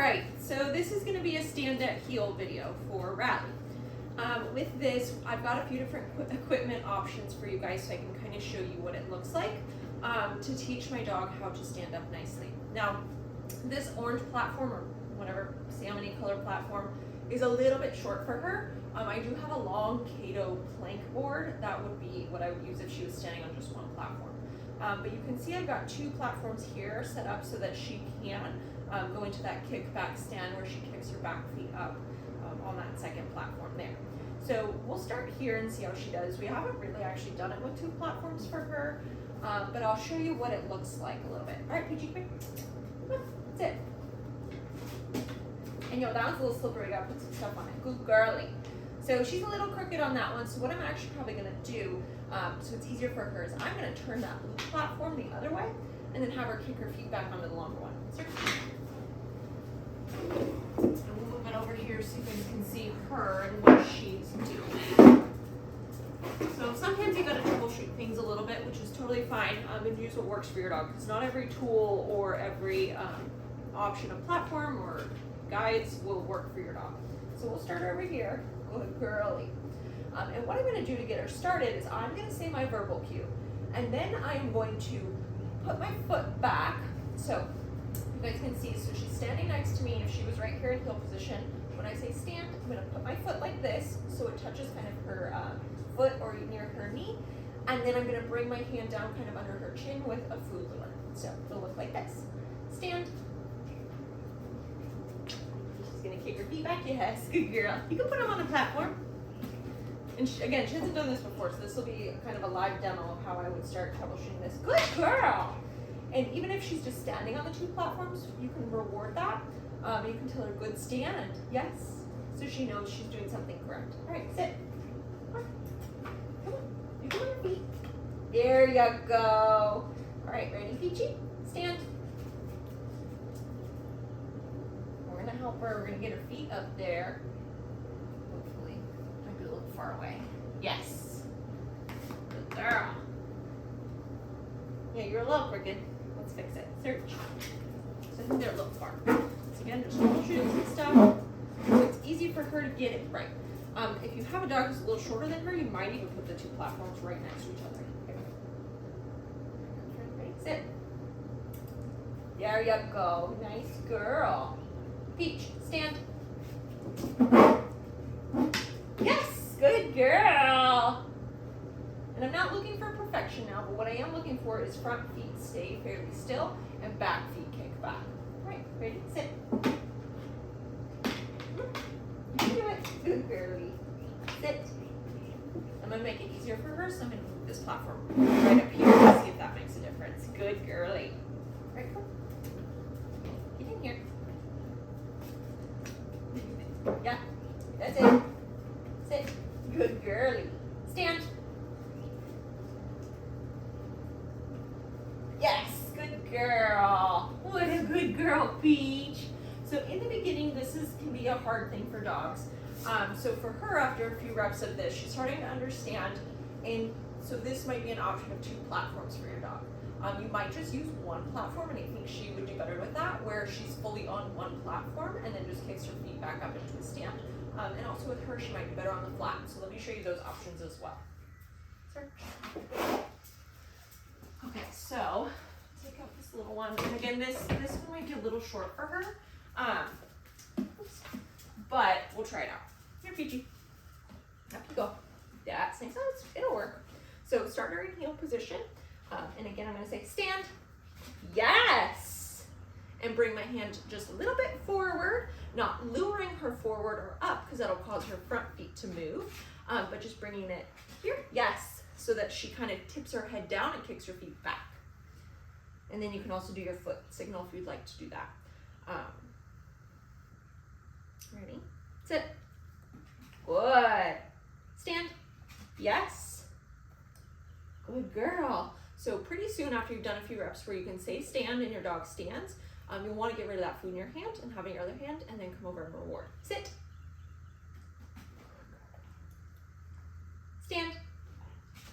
right, so this is going to be a stand at heel video for Riley. With this, I've got a few different equipment options for you guys so I can kind of show you what it looks like to teach my dog how to stand up nicely. Now, this orange platform, or whatever salmon color platform, is a little bit short for her. I do have a long Kato plank board. That would be what I would use if she was standing on just one platform. But you can see I've got two platforms here set up so that she can go into that kickback stand where she kicks her back feet up on that second platform there. So we'll start here and see how she does. We haven't really actually done it with two platforms for her, but I'll show you what it looks like a little bit. All right, Peachy, come on, sit. And that one's a little slippery, gotta put some stuff on it. Good girly. So she's a little crooked on that one, so what I'm actually probably gonna do, so it's easier for her, is I'm gonna turn that blue platform the other way, and then have her kick her feet back onto the longer one. And we'll move it over here so you guys can see her and what she's doing. So sometimes you gotta troubleshoot things a little bit, which is totally fine, and use what works for your dog, because not every tool or every option of platform or guides will work for your dog. So we'll start over here. Good girly. And what I'm going to do to get her started is I'm going to say my verbal cue, and then I'm going to put my foot back. So you guys can see, so she's standing next to me. If she was right here in heel position, when I say stand, I'm going to put my foot like this so it touches kind of her foot or near her knee, and then I'm going to bring my hand down kind of under her chin with a food lure. So it'll look like this. Stand. Gonna kick her feet back, yes, good girl. You can put them on the platform. And again, she hasn't done this before, so this will be kind of a live demo of how I would start troubleshooting this. Good girl! And even if she's just standing on the two platforms, you can reward that. You can tell her good stand, yes, so she knows she's doing something correct. All right, sit. Come on, you go on your feet. There you go. All right, ready, Peachy? Stand. We're gonna help her. We're gonna get her feet up there. Hopefully, might be a little far away. Yes. Good girl. Yeah, you're a little crooked. Let's fix it. Search. So I think they're a little far. So again, just troubleshooting some stuff. So it's easy for her to get it right. If you have a dog who's a little shorter than her, you might even put the two platforms right next to each other. Okay. Ready? Sit. There you go. Nice girl. Peach, stand. Yes, good girl. And I'm not looking for perfection now, but what I am looking for is front feet stay fairly still and back feet kick back. All right, ready, sit. You can do it. Good girly. Sit. I'm gonna make it easier for her, so I'm gonna move this platform right up here to see if that makes a difference. Good girly. All right, come. Get in here. Yeah, that's it. Sit. Good girly. Stand. Yes, good girl. What a good girl, Peach. So in the beginning, this can be a hard thing for dogs. So for her, after a few reps of this, she's starting to understand, and so this might be an option of two platforms for your dog. You might just use one platform, and I think she would do better with that, where she's fully on one platform and then just kicks her feet back up into a stand. And also with her, she might be better on the flat. So let me show you those options as well. Sir. Okay, so take out this little one. And again, this one might be a little short for her, but we'll try it out. Here, Peachy. Up you go. That's nice. Oh, it'll work. So start her in heel position. And again, I'm going to say stand. Yes. And bring my hand just a little bit forward, not luring her forward or up because that'll cause her front feet to move, but just bringing it here. Yes. So that she kind of tips her head down and kicks her feet back. And then you can also do your foot signal if you'd like to do that. Ready? Sit. Good. Stand. Yes. Good girl. So pretty soon after you've done a few reps where you can say stand and your dog stands, you'll want to get rid of that food in your hand and have it in your other hand and then come over and reward. Sit. Stand.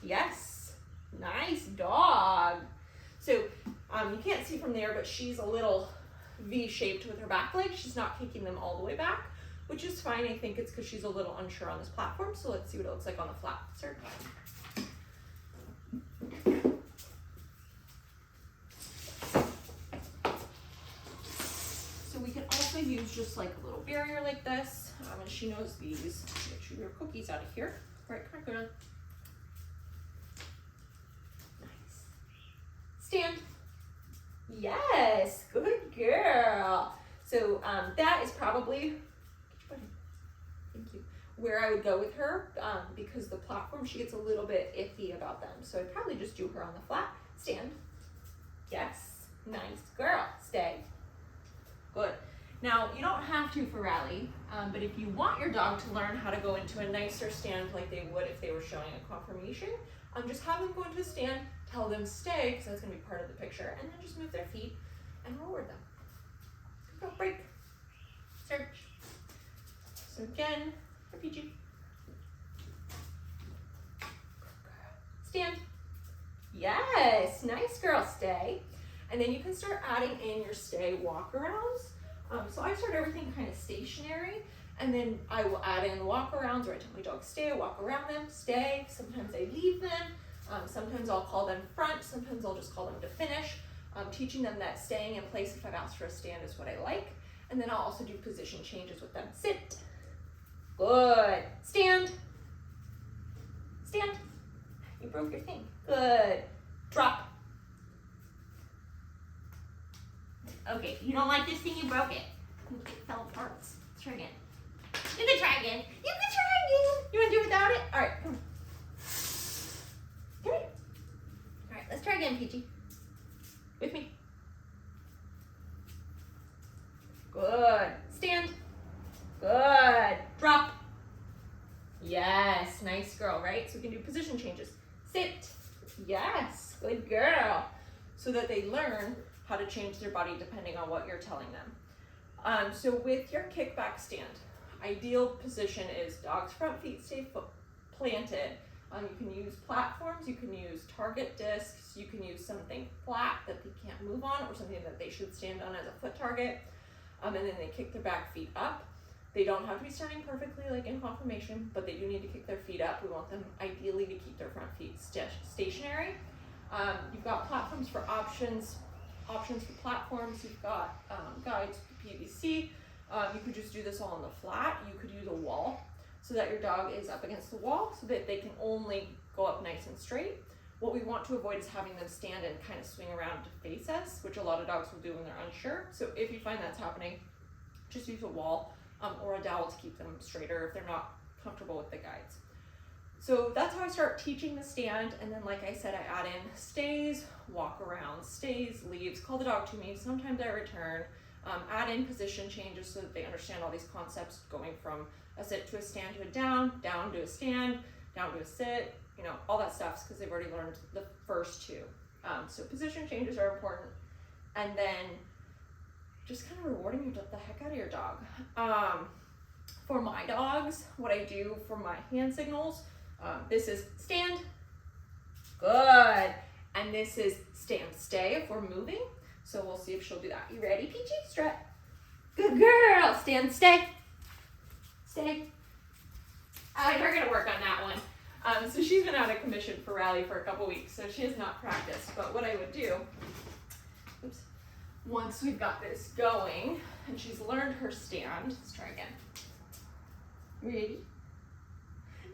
Yes. Nice dog. So you can't see from there, but she's a little V-shaped with her back leg. She's not kicking them all the way back, which is fine. I think it's because she's a little unsure on this platform. So let's see what it looks like on the flat. Start. So we can also use just like a little barrier like this. And she knows these. Make sure your cookie's out of here. All right, come on, girl. Nice. Stand. Yes, good girl. So that is probably, thank you, where I would go with her because the platform, she gets a little bit iffy about them. So I'd probably just do her on the flat. Stand. Yes, nice girl. Stay. Good. Now, you don't have to for rally, but if you want your dog to learn how to go into a nicer stand like they would if they were showing a conformation, just have them go into a stand, tell them stay, because that's going to be part of the picture, and then just move their feet and reward them. Go, break. Search. So again, for PG. Stand. Yes, nice girl, stay. And then you can start adding in your stay walk-arounds. So I start everything kind of stationary, and then I will add in walk-arounds where I tell my dog stay, I walk around them, stay. Sometimes I leave them. Sometimes I'll call them front. Sometimes I'll just call them to finish. Teaching them that staying in place if I've asked for a stand is what I like. And then I'll also do position changes with them. Sit. Good. Stand. Stand. You broke your thing. Good. Drop. Okay, you don't like this thing, you broke it. Okay, it fell apart. Let's try again. You can try again. You can try again. You want to do it without it? All right, come on. Come here. All right, let's try again, Peachy. With me. Good. Stand. Good. Drop. Yes, nice girl, right? So we can do position changes. Sit. Yes, good girl. So that they learn how to change their body depending on what you're telling them. So with your kickback stand, ideal position is dog's front feet stay planted. You can use platforms, you can use target discs, you can use something flat that they can't move on or something that they should stand on as a foot target. And then they kick their back feet up. They don't have to be standing perfectly like in conformation, but they do need to kick their feet up. We want them ideally to keep their front feet stationary. You've got platforms for options for platforms. You've got guides for PVC. You could just do this all on the flat. You could use a wall so that your dog is up against the wall so that they can only go up nice and straight. What we want to avoid is having them stand and kind of swing around to face us, which a lot of dogs will do when they're unsure. So if you find that's happening, just use a wall or a dowel to keep them straighter if they're not comfortable with the guides. So that's how I start teaching the stand, and then like I said, I add in stays, walk around, stays, leaves, call the dog to me, sometimes I return, add in position changes so that they understand all these concepts going from a sit to a stand to a down to a stand, down to a sit, you know, all that stuff because they've already learned the first two. So position changes are important, and then just kind of rewarding the heck out of your dog. For my dogs, what I do for my hand signals, this is stand, good, and this is stand, stay if we're moving. So we'll see if she'll do that. You ready, Peachy? Strut. Good girl. Stand, stay, stay. We're gonna work on that one. So she's been out of commission for rally for a couple weeks, so she has not practiced. But what I would do, oops, once we've got this going and she's learned her stand, let's try again. Ready?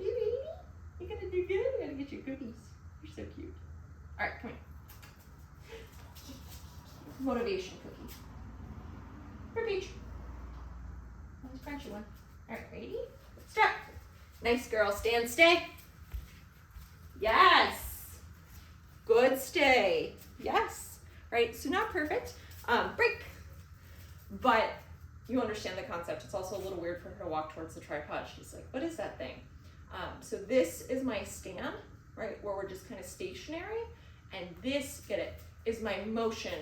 You ready? You're gonna do good? I'm gonna get you cookies. You're so cute. All right, come here. Motivation cookie. For Peach. Nice crunchy one. All right, ready? Start. Nice girl. Stand, stay. Yes. Good stay. Yes. Right, so not perfect. Break. But you understand the concept. It's also a little weird for her to walk towards the tripod. She's like, what is that thing? So this is my stand, right, where we're just kind of stationary. And this, get it, is my motion,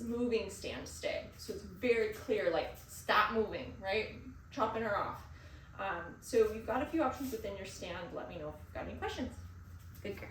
moving stand stay. So it's very clear, like, stop moving, right? Chopping her off. So you've got a few options within your stand. Let me know if you've got any questions. Good girl.